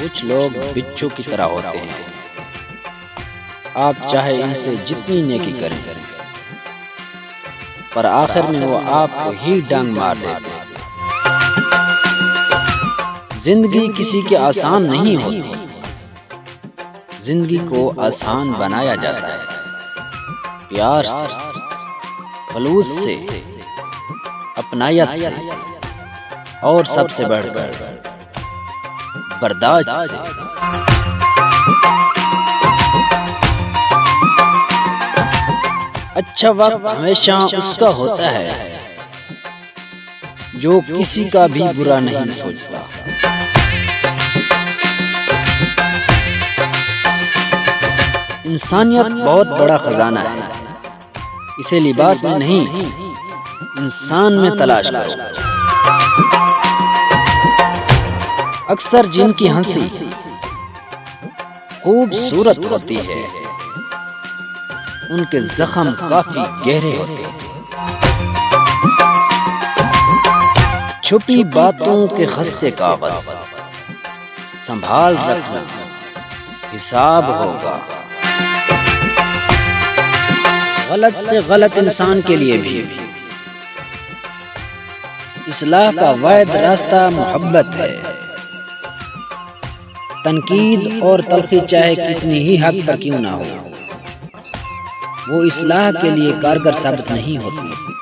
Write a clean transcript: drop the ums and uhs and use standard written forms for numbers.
कुछ लोग बिच्छू की तरह होते हैं। आप चाहे इनसे जितनी नेकी करें, पर आखिर में वो आपको ही डांग मार देते हैं। जिंदगी किसी की आसान नहीं होती, जिंदगी को आसान बनाया जाता है प्यार से, खलूस से, अपनायत से, और सबसे बढ़कर बर्दाश्त से। अच्छा वक्त हमेशा उसका होता है जो किसी का भी बुरा नहीं सोचता। इंसानियत बहुत बड़ा खजाना है, इसे लिबास में नहीं इंसान में तलाश करो। अक्सर जिनकी हंसी खूबसूरत होती है, उनके जख्म काफी गहरे होते हैं। छुपी बातों के खस्ते कागज संभाल रखना, हिसाब होगा। गलत से गलत इंसान के लिए भी इस्लाह का वाहिद रास्ता मोहब्बत है। तनकीद और तलखी चाहे कितनी ही हक पर क्यों ना हो, वो इस्लाह के लिए कारगर साबित नहीं होती।